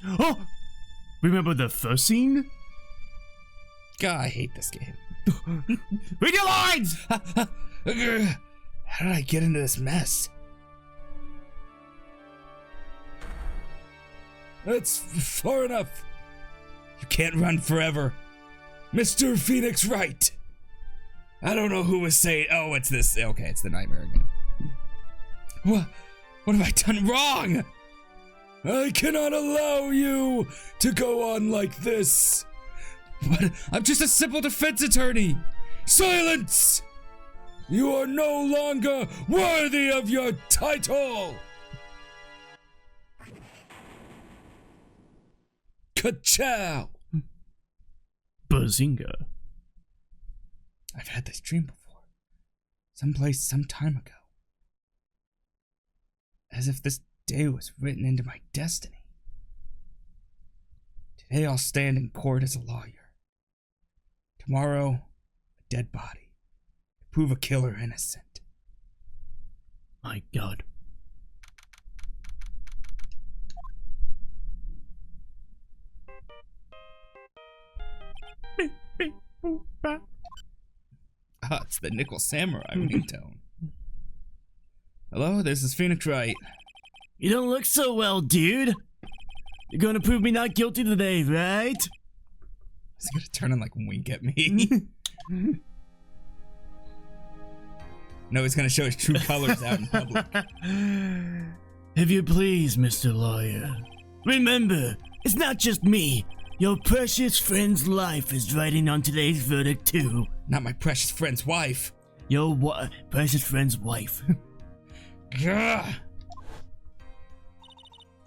Oh! Remember the first scene? God, I hate this game. Read your lines! How did I get into this mess? That's far enough. You can't run forever. Mr. Phoenix Wright. I don't know who was saying, oh, it's this. Okay, it's the nightmare again. What have I done wrong? I cannot allow you to go on like this. But I'm just a simple defense attorney. Silence! You are no longer worthy of your title. Ka-chow! Bazinga. I've had this dream before. Someplace, some time ago. As if this day was written into my destiny. Today I'll stand in court as a lawyer. Tomorrow, a dead body. To prove a killer innocent. My God. Ah, it's the Nickel Samurai ringtone. Hello, this is Phoenix Wright. You don't look so well, dude. You're gonna prove me not guilty today, right? He's gonna turn and like wink at me. No, he's gonna show his true colors out in public. If you please, Mr. Lawyer. Remember, it's not just me. Your precious friend's life is riding on today's verdict, too. Not my precious friend's wife. Your precious friend's wife. Gah.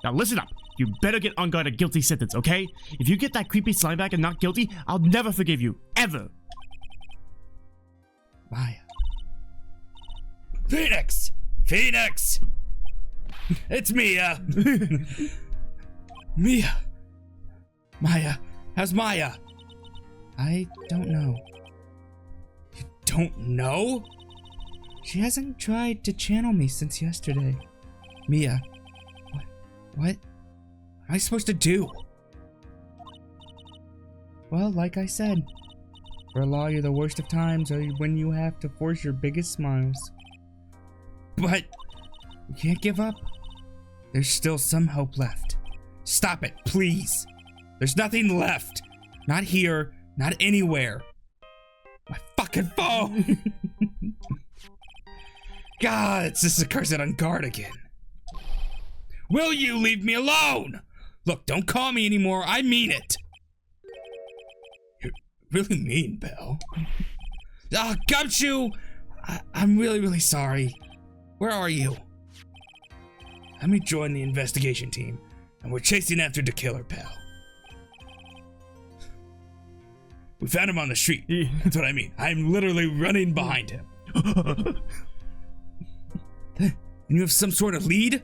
Now listen up. You better get on guard a guilty sentence, okay? If you get that creepy slime back and not guilty, I'll never forgive you. Ever. Maya. Phoenix! Phoenix! It's Mia! Mia! Maya, how's Maya? I don't know. You don't know? She hasn't tried to channel me since yesterday. Mia, what am I supposed to do? Well, like I said, for a lawyer, the worst of times are when you have to force your biggest smiles. But you can't give up. There's still some hope left. Stop it, please. There's nothing left. Not here, not anywhere. My fucking phone! God, this is a cursed on guard again. Will you leave me alone? Look, don't call me anymore. I mean it. You're really mean, Belle. Ah, Gumshoe! I'm really sorry. Where are you? Let me join the investigation team, and we're chasing after the killer, pal. We found him on the street. That's what I mean. I'm literally running behind him. You have some sort of lead?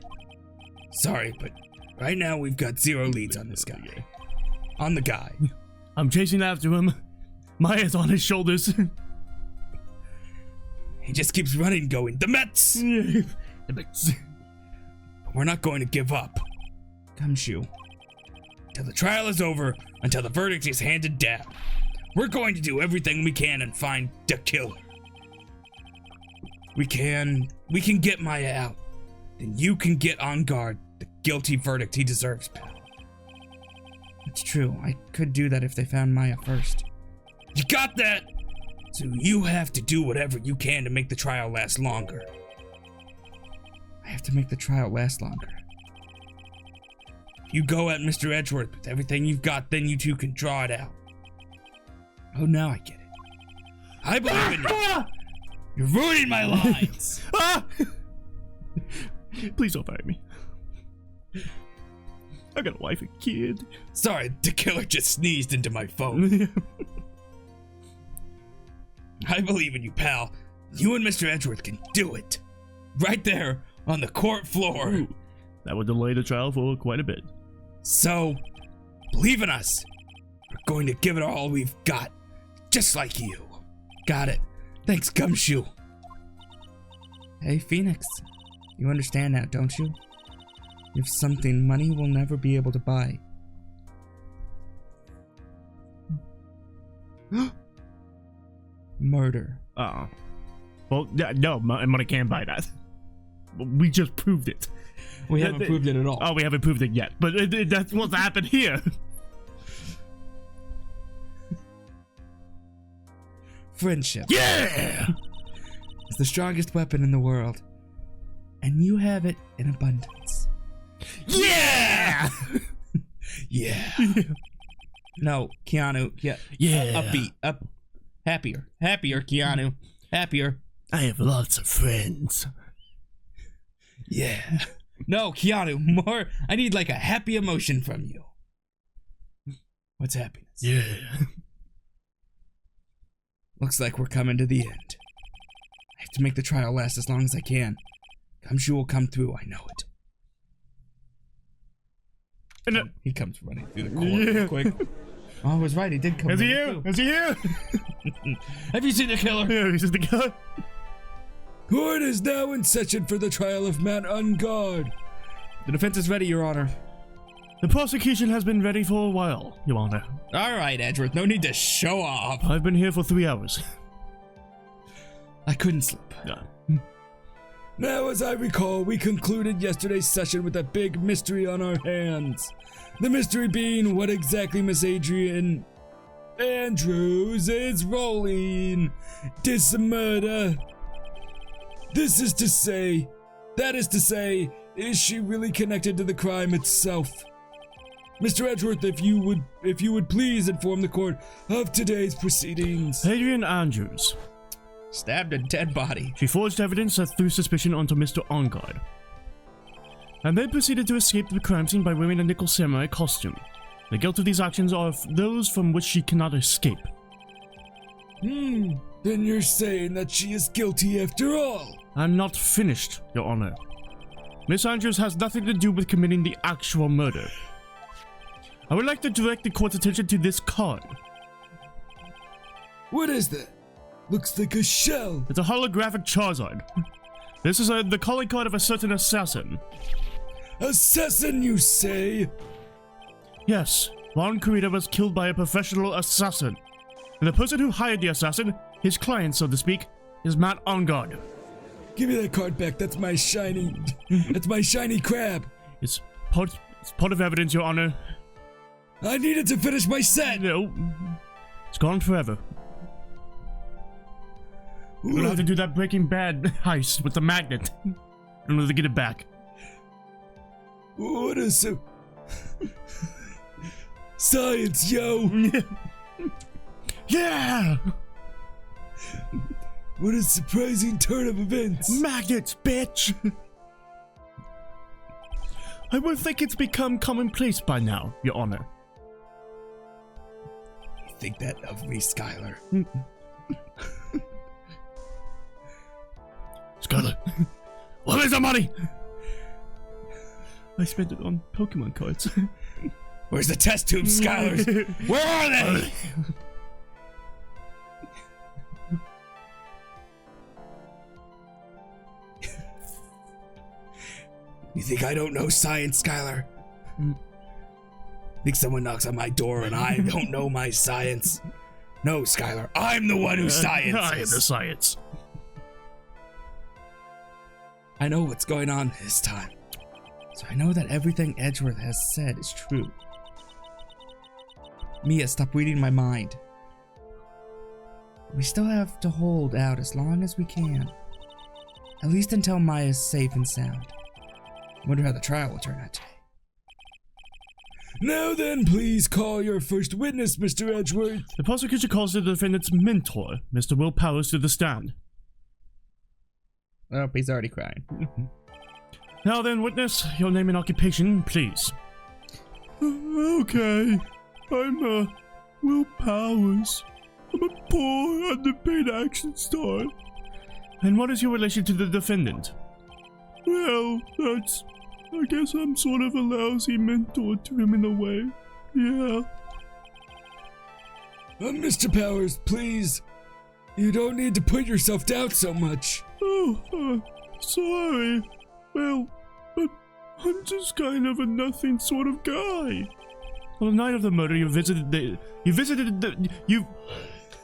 Sorry, but right now we've got 0 leads on this guy. On the guy. I'm chasing after him. Maya's on his shoulders. He just keeps running, going, the Mets! The Mets. But we're not going to give up. Gumshoe. Till the trial is over, until the verdict is handed down. We're going to do everything we can and find the killer. We can get Maya out. Then you can get on guard the guilty verdict he deserves, pal. It's true, I could do that if they found Maya first. You got that? So you have to do whatever you can to make the trial last longer. I have to make the trial last longer. If you go at Mr. Edgeworth with everything you've got, then you two can draw it out. Oh, now I get it. I believe in you. You're ruining my lines. Please don't fire me. I got a wife and kid. Sorry, the killer just sneezed into my phone. I believe in you, pal. You and Mr. Edgeworth can do it. Right there on the court floor. Ooh, that would delay the trial for quite a bit. So, believe in us. We're going to give it all we've got. Just like you. Got it. Thanks, Gumshoe. Hey, Phoenix. You understand now, don't you? You have something money will never be able to buy. Murder. Oh. Well, no, money can't buy that. We just proved it. We haven't proved it at all. Oh, we haven't proved it yet, but that's what's happened here. Friendship. Yeah! It's the strongest weapon in the world. And you have it in abundance. Yeah! Yeah. No, Keanu. Yeah. Upbeat. Happier, Keanu. Happier. I have lots of friends. Yeah. No, Keanu, more. I need like a happy emotion from you. What's happiness? Yeah. Looks like we're coming to the end. I have to make the trial last as long as I can. Gumshoe will come through, I know it. And he comes running through the court real quick. Oh, I was right, he did come. Is he here? Is he here? Have you seen the killer? Yeah, you seen the killer? Court is now in session for the trial of Matt Ungard. The defense is ready, Your Honor. The prosecution has been ready for a while, Your Honor. All right, Edgeworth, no need to show off. I've been here for 3 hours. I couldn't sleep. Yeah. Now, as I recall, we concluded yesterday's session with a big mystery on our hands. The mystery being what exactly Miss Adrian Andrews is rolling. This murder. That is to say, is she really connected to the crime itself? Mr. Edgeworth, if you would please inform the court of today's proceedings. Adrian Andrews. Stabbed a dead body. She forged evidence that threw suspicion onto Mr. Ongard, and then proceeded to escape the crime scene by wearing a nickel samurai costume. The guilt of these actions are those from which she cannot escape. Then you're saying that she is guilty after all? I'm not finished, Your Honor. Miss Andrews has nothing to do with committing the actual murder. I would like to direct the court's attention to this card. What is that? Looks like a shell. It's a holographic Charizard. This is the calling card of a certain assassin. Assassin, you say? Yes, Ron Kurita was killed by a professional assassin. And the person who hired the assassin, his client so to speak, is Matt Ongard. Give me that card back, that's my shiny crab. It's part of evidence, Your Honor. I needed to finish my set. No, it's gone forever. We'll have to do that Breaking Bad heist with the magnet in order to get it back. What is it? Science, yo! Yeah! What a surprising turn of events! Magnets, bitch! I would think it's become commonplace by now, Your Honor. You think that of me, Skylar? Skylar, where is the money? I spent it on Pokemon cards. Where's the test tube, Skylar? Where are they? You think I don't know science, Skylar? Think someone knocks on my door and I don't know my science? No, Skylar, I'm the one who sciences. I am the science. I know what's going on this time. So I know that everything Edgeworth has said is true. Mia, stop reading my mind. We still have to hold out as long as we can. At least until Maya's safe and sound. Wonder how the trial will turn out today. Now then, please call your first witness, Mr. Edgeworth. The prosecution calls the defendant's mentor, Mr. Will Powers, to the stand. Oh, he's already crying. Now then, witness, your name and occupation, please. Okay. I'm, Will Powers. I'm a poor, underpaid action star. And what is your relation to the defendant? Well, I guess I'm sort of a lousy mentor to him in a way. Yeah. Mr. Powers, please. You don't need to put yourself down so much. Oh, sorry. Well, I'm just kind of a nothing sort of guy. On the night of the murder, you visited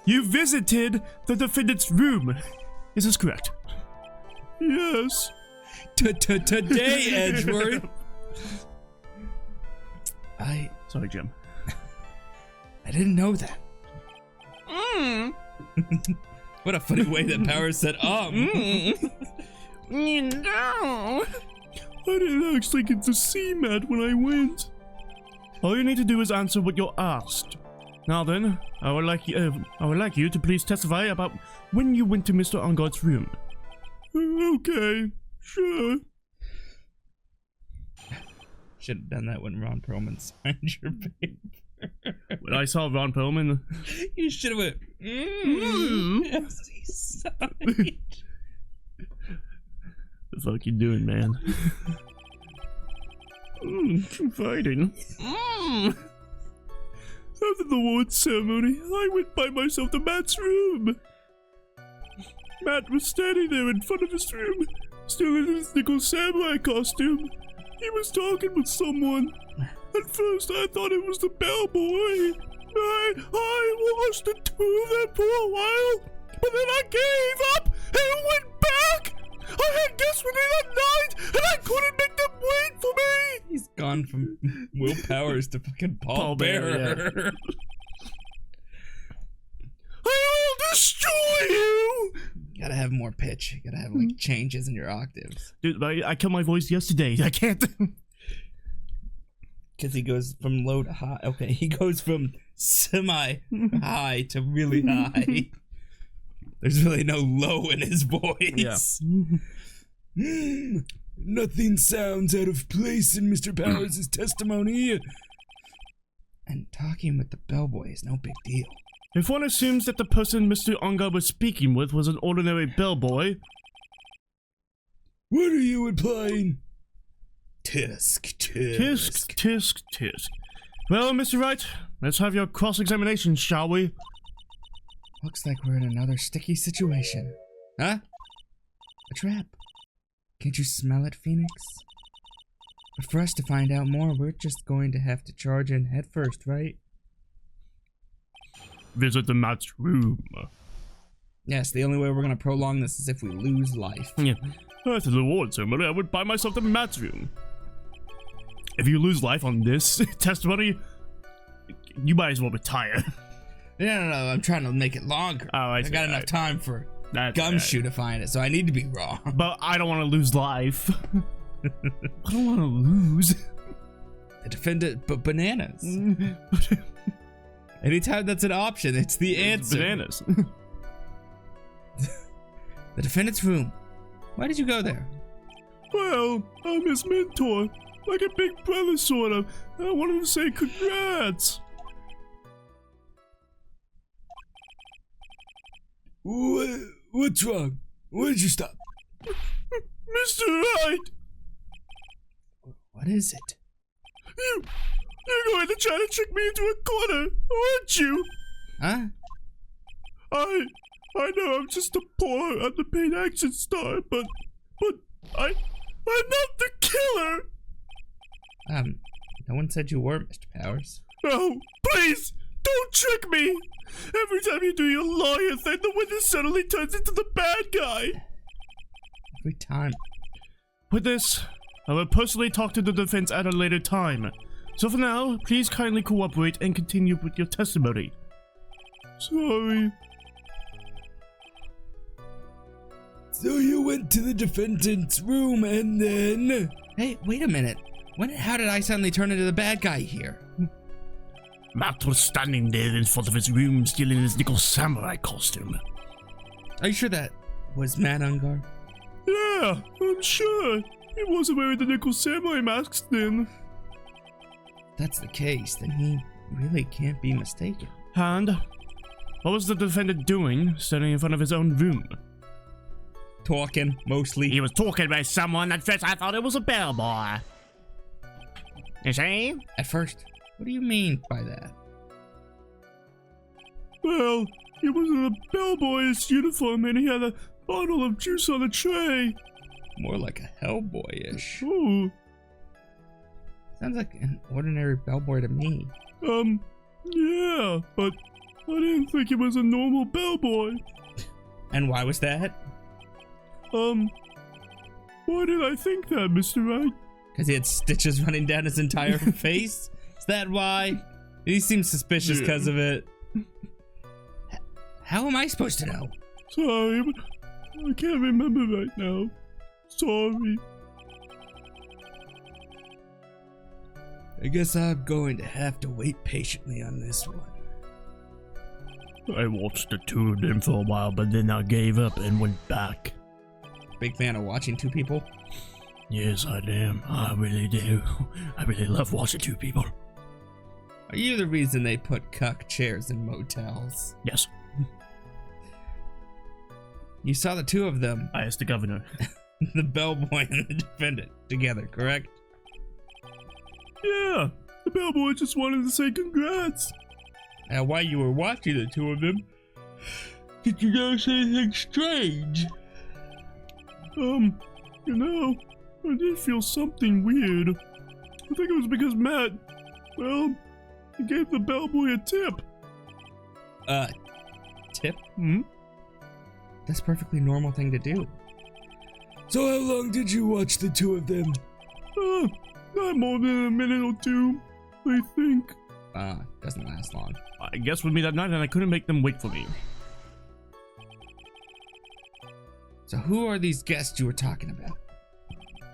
You visited the defendant's room. Is this correct? Yes. Today, Edgeworth. Sorry, Jim. I didn't know that. What a funny way that Power said, You know. I didn't actually get to see Matt when I went. All you need to do is answer what you're asked. Now then, I would like you to please testify about when you went to Mr. Onguard's room. Okay, sure. Should have done that when Ron Perlman signed your paper. When I saw Ron Perlman, You should have went, as he signed. the fuck you doing, man? Fighting. After the award ceremony, I went by myself to Matt's room. Matt was standing there in front of his room, still in his nickel samurai costume. He was talking with someone. At first, I thought it was the bellboy. I watched the two of them for a while, but then I gave up and went back. I had guests within a night, and I couldn't make them wait for me. He's gone from Will Powers to fucking Paul Bearer. Bearer. I will destroy you. You gotta have more pitch. You gotta have like changes in your octaves. Dude, I killed my voice yesterday. I can't. Because he goes from low to high. Okay, he goes from semi-high to really high. There's really no low in his voice. Yeah. Nothing sounds out of place in Mr. Powers' testimony. And talking with the bellboy is no big deal. If one assumes that the person Mr. Onguard was speaking with was an ordinary bellboy... What are you implying? Tisk. Tisk. Well, Mr. Wright, let's have your cross-examination, shall we? Looks like we're in another sticky situation. Huh? A trap. Can't you smell it, Phoenix? But for us to find out more, we're just going to have to charge in head first, right? Visit the Matt's room. Yes, the only way we're going to prolong this is if we lose life. Yeah. After the award ceremony, I would buy myself the Matt's room. If you lose life on this testimony, you might as well retire. No, I'm trying to make it longer. Oh, I got enough time for Gumshoe to find it, so I need to be wrong. But I don't want to lose life. I don't want to lose. The defendant, but bananas. Anytime that's an option, it's the answer. Bananas. The defendant's room. Why did you go there? Well, I'm his mentor, like a big brother sort of. I wanted to say congrats. What's wrong? Why did you stop? Mr. Wright! What is it? You're going to try to trick me into a corner, aren't you? Huh? I know I'm just a poor, underpaid action star, but I'm not the killer! No one said you were, Mr. Powers. Oh, please! Don't trick me! Every time you do your lawyer thing, the witness suddenly turns into the bad guy! Every time. With this, I will personally talk to the defense at a later time. So for now, please kindly cooperate and continue with your testimony. Sorry. So you went to the defendant's room and then... Hey, wait a minute. How did I suddenly turn into the bad guy here? Matt was standing there in front of his room, still in his nickel samurai costume. Are you sure that was Matt Ungar? Yeah, I'm sure. He wasn't wearing the nickel samurai masks then. If that's the case, then he really can't be mistaken. And what was the defendant doing, standing in front of his own room? Talking, mostly. He was talking about someone. At first I thought it was a bellboy. You see? At first. What do you mean by that? Well, he was in a bellboy's uniform and he had a bottle of juice on a tray. More like a Hellboy-ish. Oh. Sounds like an ordinary bellboy to me. Yeah, but I didn't think he was a normal bellboy. And why was that? Why did I think that, Mr. Wright? Because he had stitches running down his entire face? Is that why? He seems suspicious because of it. How am I supposed to know? Sorry, but I can't remember right now. Sorry. I guess I'm going to have to wait patiently on this one. I watched the two of them for a while, but then I gave up and went back. Big fan of watching two people? Yes, I am. I really do. I really love watching two people. Are you the reason they put cuck chairs in motels? Yes. You saw the two of them, I asked the governor. the bellboy and the defendant, together, correct? Yeah, the bellboy just wanted to say congrats. Now, while you were watching the two of them, did you notice anything strange? You know, I did feel something weird. I think it was because Matt, well, he gave the bellboy a tip. Tip? Hmm? That's a perfectly normal thing to do. So how long did you watch the two of them? Not more than a minute or two, I think. Doesn't last long. I guess with me that night, and I couldn't make them wait for me. So who are these guests you were talking about?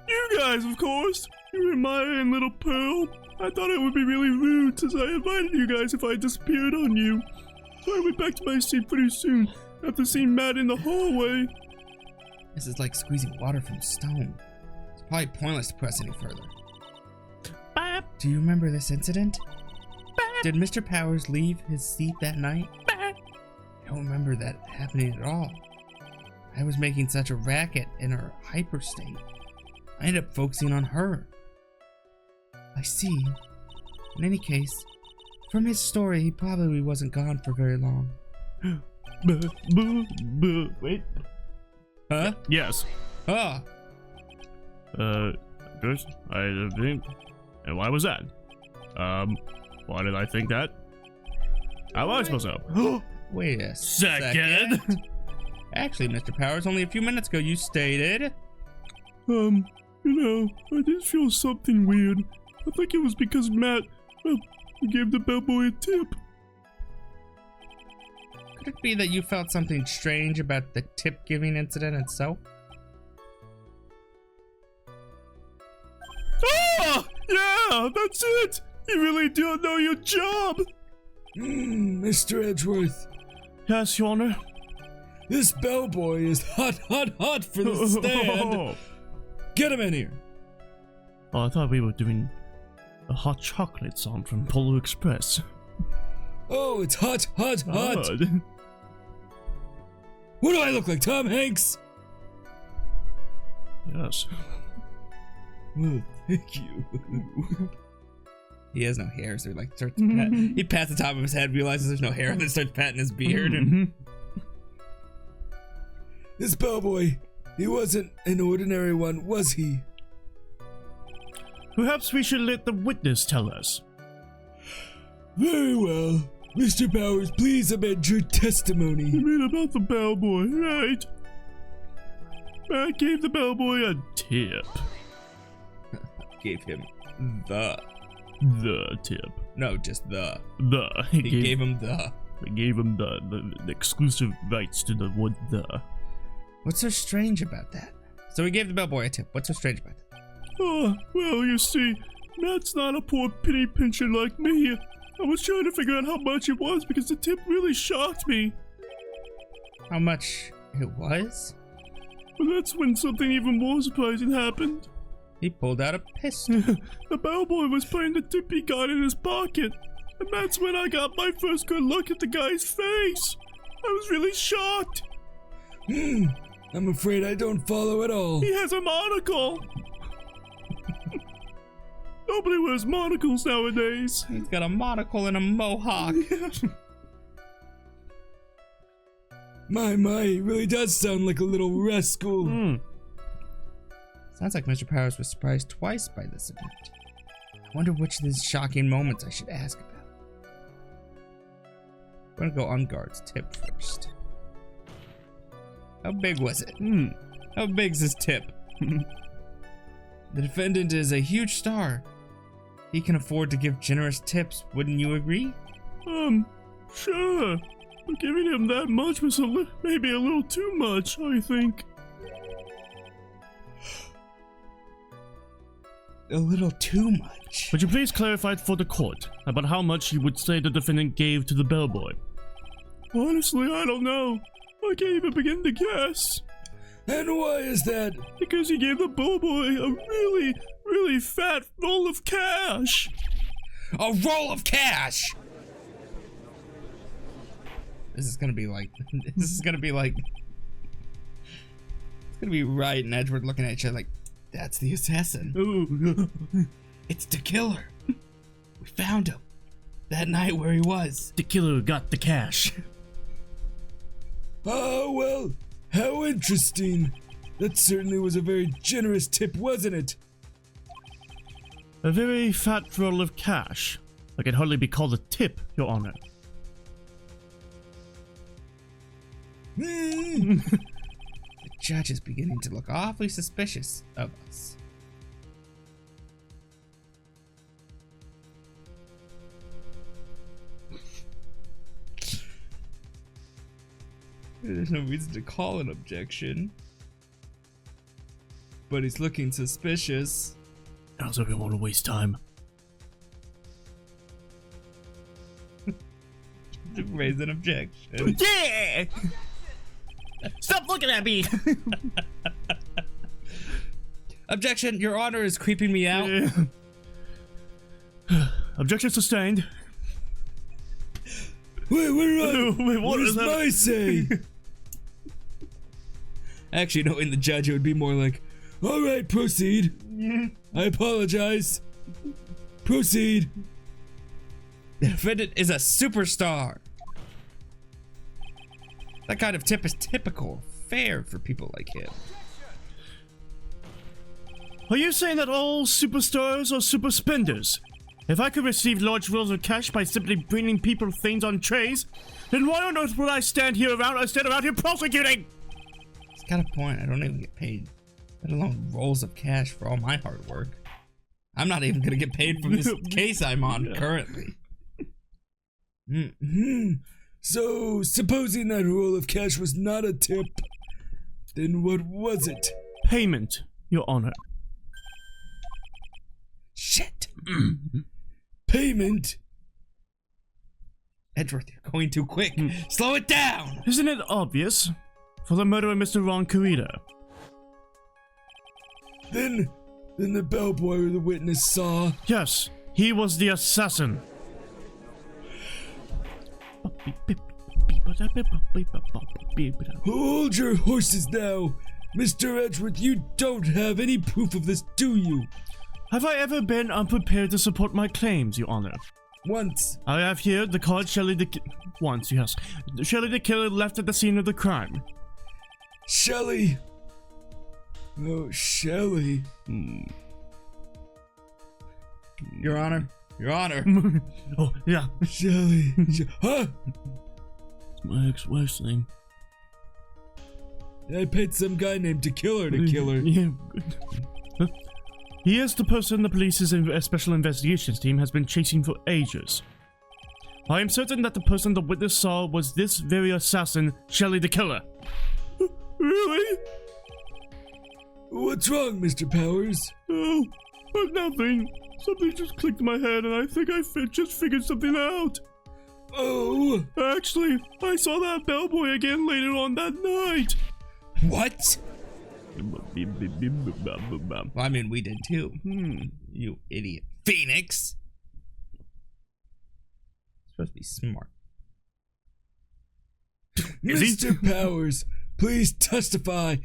You guys, of course. You and Maya and Little Pearl. I thought it would be really rude since I invited you guys if I disappeared on you. So I went back to my seat pretty soon after seeing Matt in the hallway. This is like squeezing water from stone. It's probably pointless to press any further. Do you remember this incident? Did Mr. Powers leave his seat that night? I don't remember that happening at all. I was making such a racket in her hyper state. I ended up focusing on her. I see. In any case, from his story, he probably wasn't gone for very long. Wait. Huh? Yes. Ah. Good. I think. And why was that? Why did I think that? How was I supposed to? Wait a Second. Actually, Mr. Powers, only a few minutes ago you stated... You know, I did feel something weird. I think it was because Matt, well, he gave the bellboy a tip. Could it be that you felt something strange about the tip-giving incident itself? Ah! Yeah, that's it! You really do know your job! Mr. Edgeworth, Yes, Your Honor. this bellboy is hot for the stand. Get him in here. Oh, I thought we were doing a hot chocolate song from Polar Express. Oh, it's hot. Odd. What do I look like, Tom Hanks? Yes. Well, thank you. He has no hair, so he like starts to pat. He pats the top of his head, realizes there's no hair, and then starts patting his beard. And This bellboy, he wasn't an ordinary one, was he? Perhaps we should let the witness tell us. Very well. Mr. Powers, please amend your testimony. You mean about the bellboy, right? Matt gave the bellboy a Tip. gave him the. The tip. No, just the. The. He gave him the. They gave him the exclusive rights to the word the. What's so strange about that? So he gave the bellboy a tip. What's so strange about that? Oh, well, you see, Matt's not a poor penny pincher like me. I was trying to figure out how much it was because the tip really shocked me. How much it was? But that's when something even more surprising happened. He pulled out a pistol. The bellboy was putting the tip he got in his pocket. And that's when I got my first good look at the guy's face. I was really shocked. I'm afraid I don't follow at all. He has a monocle. Nobody wears monocles nowadays. He's got a monocle and a mohawk. My, he really does sound like a little rascal. Sounds like Mr. Powers was surprised twice by this event. I wonder which of these shocking moments I should ask about. We're gonna go on guard's tip first. How big was it? How big's this tip? The defendant is a huge star. He can afford to give generous tips, wouldn't you agree? Sure. But giving him that much was maybe a little too much, I think. A little too much. Would you please clarify for the court about how much you would say the defendant gave to the bellboy? Honestly, I don't know. I can't even begin to guess. And why is that? Because he gave the bellboy a really, really fat roll of cash. A roll of cash! This is gonna be like... It's gonna be Wright and Edward looking at each other like, that's the assassin. Ooh. It's the killer. We found him. That night where he was. The killer got the cash. Oh, well, how interesting. That certainly was a very generous tip, wasn't it? A very fat roll of cash. That could hardly be called a tip, Your Honor. The judge is beginning to look awfully suspicious of us. There's no reason to call an objection. But he's looking suspicious. I also don't want to waste time. To raise an objection. Yeah! Stop looking at me! Objection, Your Honor is creeping me out. Yeah. Objection sustained. Wait, Wait, what is my say? Actually, no, in the judge, it would be more like, All right, proceed. I apologize. Proceed. the defendant is a superstar. That kind of tip is typical, fair for people like him. Are you saying that all superstars are super spenders? If I could receive large rolls of cash by simply bringing people things on trays, then why on earth would I stand around here prosecuting? He's got a point. I don't even get paid, let alone rolls of cash for all my hard work. I'm not even gonna get paid from this case I'm on currently. So, supposing that roll of cash was not a tip, then what was it? Payment, Your Honor. Shit! Payment? Edward, you're going too quick. Slow it down! Isn't it obvious? For the murder of Mr. Ron Carita. Then the bellboy or the witness saw. Yes, he was the assassin. Hold your horses now! Mr. Edgeworth, you don't have any proof of this, do you? Have I ever been unprepared to support my claims, Your Honor? Once. I have here the card Shelley once, yes. Shelley the killer left at the scene of the crime. Shelley. Oh, Shelley. Your Honor. Your Honor. Oh, yeah. Shelley. Huh? It's my ex-wife's name. I paid some guy named to kill her to kill her. Yeah, good. Huh? He is the person the police's special investigations team has been chasing for ages. I am certain that the person the witness saw was this very assassin, Shelley the killer. Really? What's wrong, Mr. Powers? Oh, nothing. Something just clicked in my head and I think I just figured something out. Oh! Actually, I saw that bellboy again later on that night. What? Well, I mean, we did too. You idiot. Phoenix! Supposed to be smart. Mr. Powers, please testify.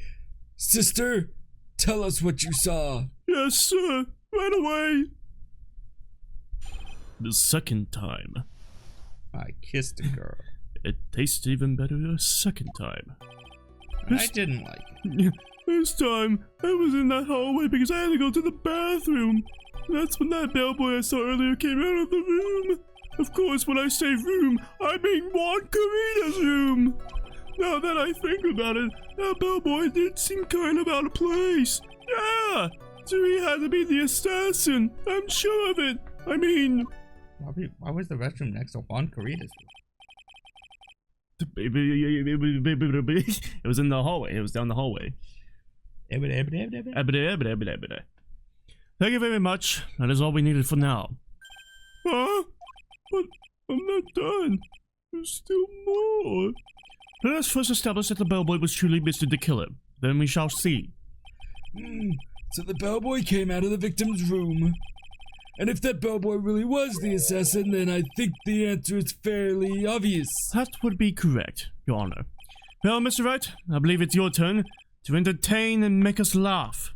Sister, tell us what you saw. Yes, sir. Right away. The second time. I kissed a girl. It tastes even better a second time. I didn't like it. This time, I was in that hallway because I had to go to the bathroom. That's when that bellboy I saw earlier came out of the room. Of course, when I say room, I mean Juan Carita's room. Now that I think about it, that bellboy did seem kind of out of place. Yeah, so he had to be the assassin. I'm sure of it. I mean... Why was the restroom next to Juan Carita's room? It was in the hallway. It was down the hallway. Thank you very much. That is all we needed for now. Huh? But I'm not done. There's still more. Let us first establish that the bellboy was truly Mr. the Killer. Then we shall see. So the bellboy came out of the victim's room. And if that bellboy really was the assassin, then I think the answer is fairly obvious. That would be correct, Your Honor. Well, Mr. Wright, I believe it's your turn to entertain and make us laugh.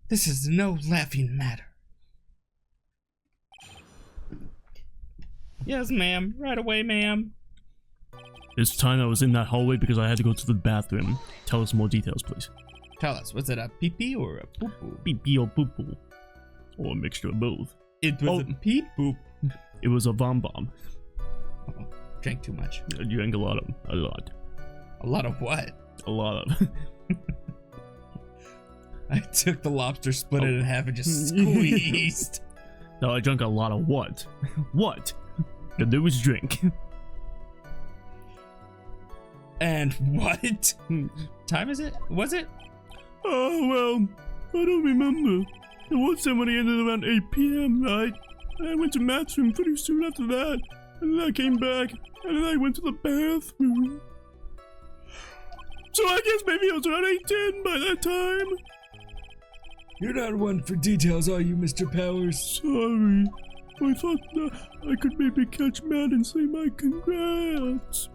This is no laughing matter. Yes, ma'am. Right away, ma'am. This time I was in that hallway because I had to go to the bathroom. Tell us more details, please. Tell us, was it a pee-pee or a poo-poo? Pee-pee or poo-poo. Or a mixture of both. It was a pee-poop. It was a vom-bomb. Oh, drank too much. I drank a lot of... A lot. A lot of what? A lot of... I took the lobster, split it in half, and just squeezed. No, I drank a lot of what? What? And there was drink. And what time is it? Was it? Oh, well, I don't remember. It was when it ended around 8 p.m., right? And I went to Matt's room pretty soon after that. And then I came back, and then I went to the bathroom. So I guess maybe it was around 8:10 by that time. You're not one for details, are you, Mr. Powers? Sorry. I thought I could maybe catch Matt and say my congrats.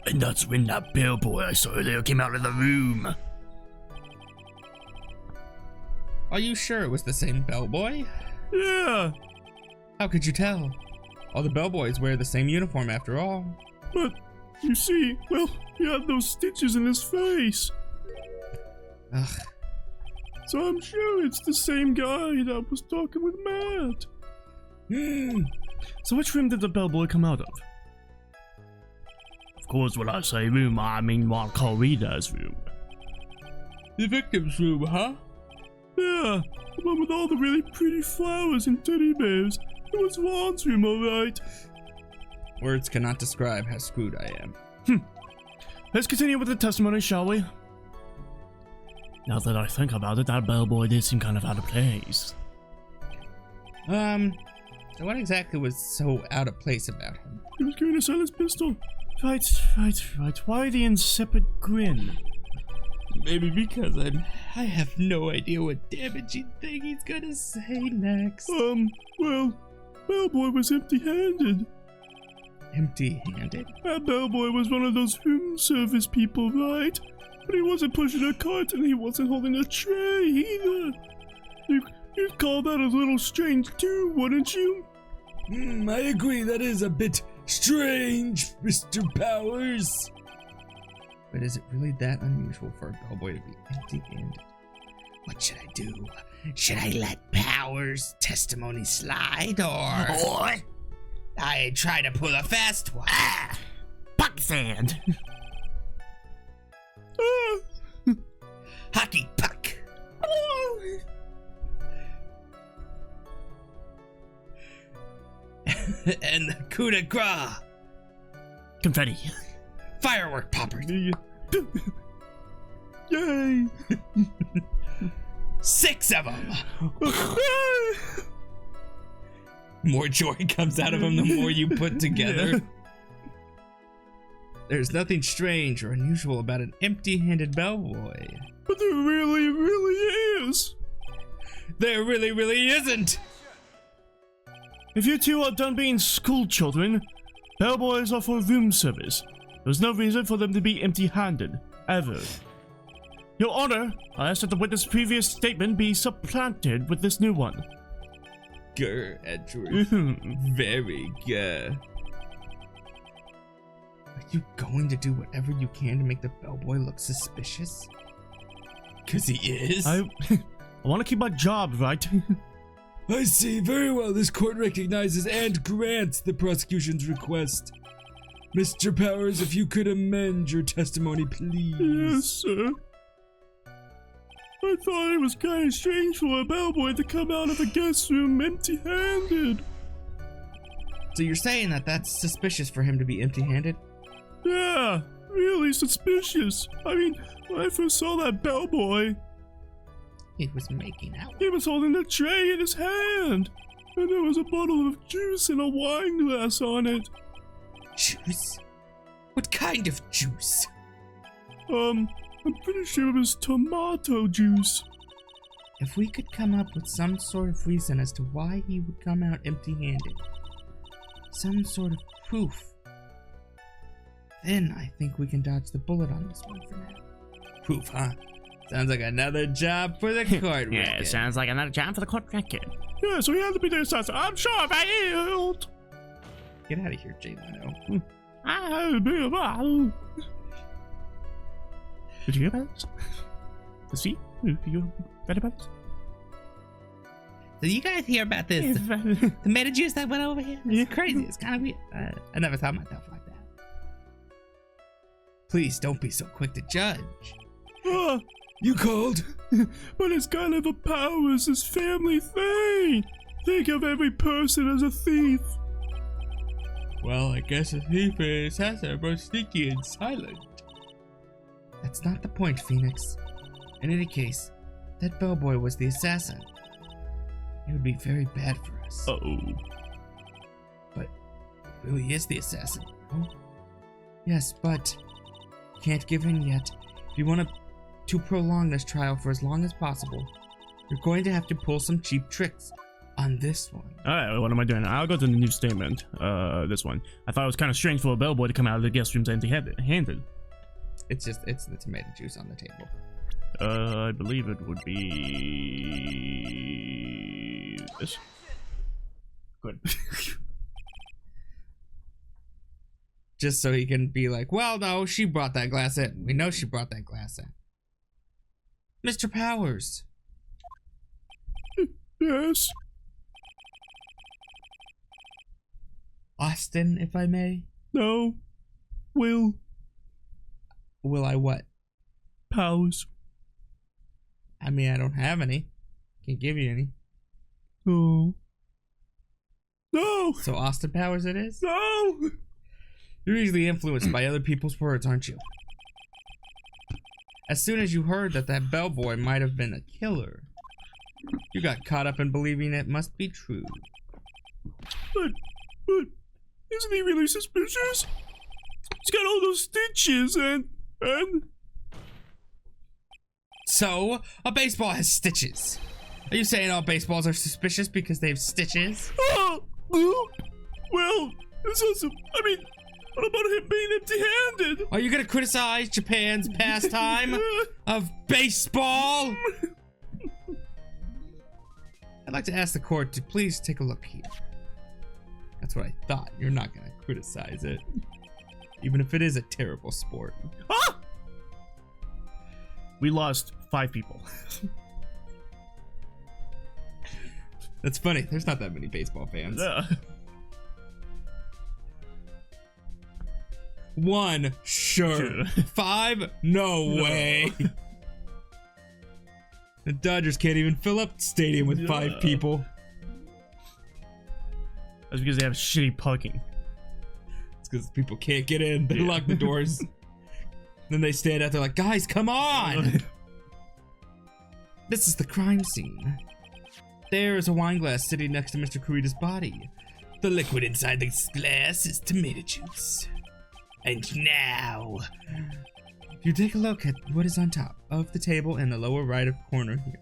And that's when that bellboy I saw earlier came out of the room. Are you sure it was the same bellboy? Yeah, How could you tell? All the bellboys wear the same uniform after all. but you see, well, he had those stitches in his face. Ugh. So I'm sure it's the same guy that was talking with Matt. So which room did the bellboy come out of? Of course, when I say room, I mean Juan Carita's room. The victim's room, huh? Yeah, the one with all the really pretty flowers and teddy bears. It was Juan's room, alright. Words cannot describe how screwed I am. Let's continue with the testimony, shall we? Now that I think about it, that bellboy did seem kind of out of place. So what exactly was so out of place about him? He was going to sell his pistol. Right. Why the insipid grin? Maybe because I have no idea what damaging thing he's gonna say next. Well, Bellboy was empty-handed. Empty-handed? That Bellboy was one of those room service people, right? But he wasn't pushing a cart and he wasn't holding a tray either. You'd call that a little strange too, wouldn't you? I agree, that is a bit strange, Mr. Powers. But is it really that unusual for a bellboy to be empty-handed? What should I do? Should I let Powers' testimony slide, or I try to pull a fast one? Buck sand. Hockey puck. And the coup de grace. Confetti. Firework poppers. Yay! 6 of them. More joy comes out of them the more you put together. Yeah. There's nothing strange or unusual about an empty-handed bellboy. But there really, really is. There really, really isn't. If you two are done being school children, bellboys are for room service. There's no reason for them to be empty-handed, ever. Your Honor, I ask that the witness' previous statement be supplanted with this new one. Grr, Edgeworth. Very good. Are you going to do whatever you can to make the bellboy look suspicious? 'Cause he is? I want to keep my job, right? I see. Very well. This court recognizes and grants the prosecution's request. Mr. Powers, if you could amend your testimony, please. Yes, sir. I thought it was kind of strange for a bellboy to come out of a guest room empty-handed. So you're saying that that's suspicious for him to be empty-handed? Yeah, really suspicious. I mean, when I first saw that bellboy, He was making out. he was holding a tray in his hand, and there was a bottle of juice and a wine glass on it. Juice? What kind of juice? I'm pretty sure it was tomato juice. If we could come up with some sort of reason as to why he would come out empty-handed, some sort of proof, then I think we can dodge the bullet on this one for now. Proof, huh? Sounds like another job for the court Yeah, record. it sounds like another job for the court record. Yeah, so he had to be the assassin. I'm sure I failed. Get out of here, Jay Leno. Did you hear about this? See? Did you read about this? Did you guys hear about this? The tomato juice that went over here? It's crazy. It's kind of weird. I never thought myself like that. Please don't be so quick to judge. You called? But it's kind of a Powers' family thing. Think of every person as a thief. Well, I guess a thief and an assassin are both sneaky and silent. That's not the point, Phoenix. In any case, that bellboy was the assassin. It would be very bad for us. Uh-oh. But it really is the assassin, no? Yes, but can't give in yet. If you want to prolong this trial for as long as possible, you're going to have to pull some cheap tricks on this one. Alright, what am I doing? I'll go to the new statement. This one. I thought it was kind of strange for a bellboy to come out of the guest rooms empty-handed. It's the tomato juice on the table. I believe it would be this. Good. Just so he can be like, well, no, she brought that glass in. We know she brought that glass in. Mr. Powers. Yes. Austin, if I may. No. Will. Will I what? Powers. I mean, I don't have any. Can't give you any. Oh. No. So Austin Powers it is? No. You're easily influenced by other people's words, aren't you? As soon as you heard that that bellboy might have been a killer, you got caught up in believing it must be true. But isn't he really suspicious? He's got all those stitches and So, a baseball has stitches. Are you saying all baseballs are suspicious because they have stitches? oh, well, this also, I mean, what about him being empty-handed? Are you gonna criticize Japan's pastime of baseball? I'd like to ask the court to please take a look here. That's what I thought. You're not gonna criticize it. Even if it is a terrible sport. Ah! We lost 5 people. That's funny. There's not that many baseball fans. Yeah. 1, sure. 5, no way. The Dodgers can't even fill up the stadium with 5 people. That's because they have shitty parking. It's because people can't get in. They lock the doors. Then they stand out there like, guys, come on! This is the crime scene. There is a wine glass sitting next to Mr. Kurita's body. The liquid inside this glass is tomato juice. And now, if you take a look at what is on top of the table in the lower right corner here,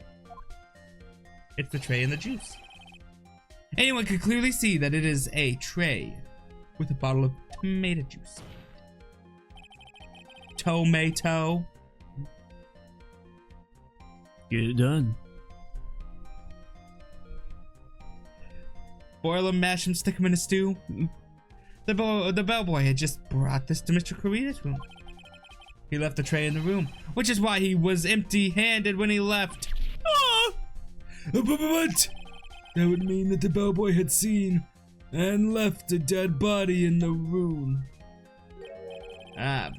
it's the tray and the juice. Anyone can clearly see that it is a tray with a bottle of tomato juice. Tomato. Get it done. Boil them, mash them, stick them in a stew. The bellboy had just brought this to Mr. Kurita's room. He left the tray in the room, which is why he was empty-handed when he left. Ah! But that would mean that the bellboy had seen and left a dead body in the room. Ah,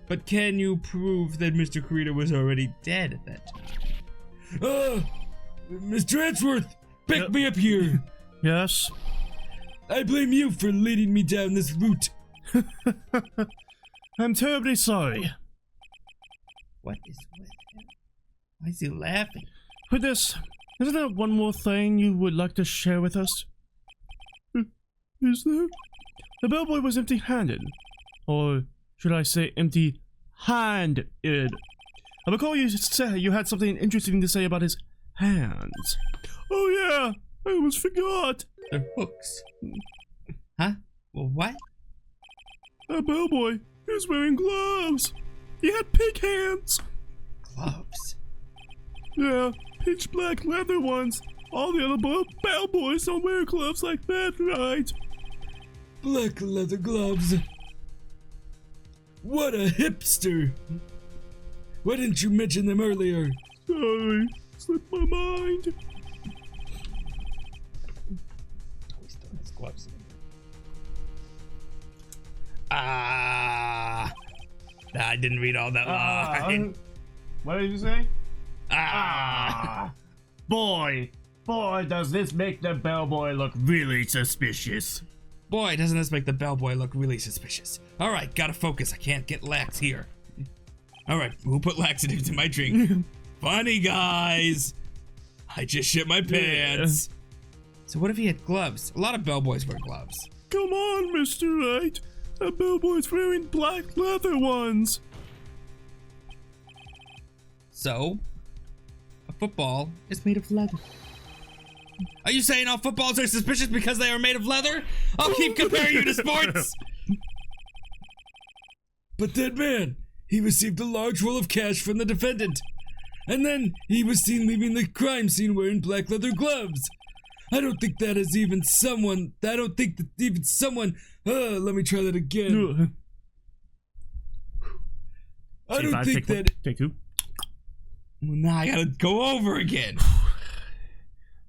but can you prove that Mr. Carita was already dead at that time? Mr. Edgeworth, pick Yep. me up here. Yes? I blame you for leading me down this route. I'm terribly sorry. What is with him? Why is he laughing? With this, isn't there one more thing you would like to share with us? Is there? The bellboy was empty-handed. Or should I say empty-handed? I recall you said you had something interesting to say about his hands. Oh yeah, I almost forgot. They're hooks. Huh? Well, what? That bellboy, he was wearing gloves. He had pig hands. Gloves? Yeah, pitch black leather ones. All the other bellboys don't wear gloves like that, right? Black leather gloves. What a hipster. Why didn't you mention them earlier? Sorry, slipped my mind. He's throwing his gloves. I didn't read all that line. What did you say? Ah. Boy, does this make the bellboy look really suspicious. Boy, doesn't this make the bellboy look really suspicious. Alright, gotta focus. I can't get lax here. Alright, who put laxatives in my drink? Funny, guys. I just shit my pants. So what if he had gloves? A lot of bellboys wear gloves. Come on, Mr. Right. That bellboy's wearing black leather ones. So, a football is made of leather. Are you saying all footballs are suspicious because they are made of leather? I'll keep comparing you to sports! But that man, he received a large roll of cash from the defendant. And then he was seen leaving the crime scene wearing black leather gloves. I don't think that is even someone. Let me try that again. I don't think that. Take two. Well, now I gotta go over again.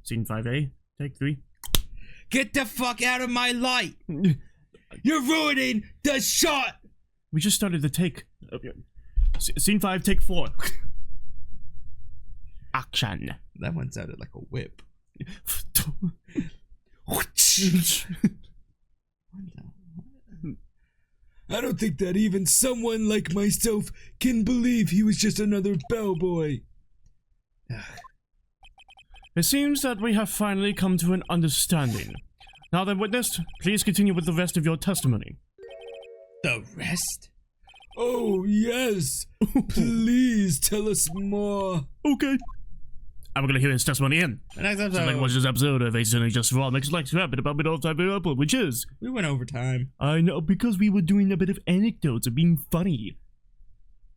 Scene 5A. Take 3. Get the fuck out of my light! You're ruining the shot! We just started the take. Okay. Scene 5, take 4. Action. That one sounded like a whip. I don't think that even someone like myself can believe he was just another bellboy. It seems that we have finally come to an understanding. Now then, witness, please continue with the rest of your testimony. The rest? Oh, yes. Please tell us more. Okay. I'm gonna hear his testimony in. The next So episode. like watch this episode of Accidentally Just Raw makes like rabbit about it all the time upload, which is We went over time. I know because we were doing a bit of anecdotes of being funny.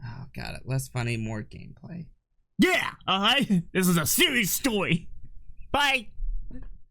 Oh, got it. Less funny, more gameplay. Yeah, alright. This is a serious story. Bye.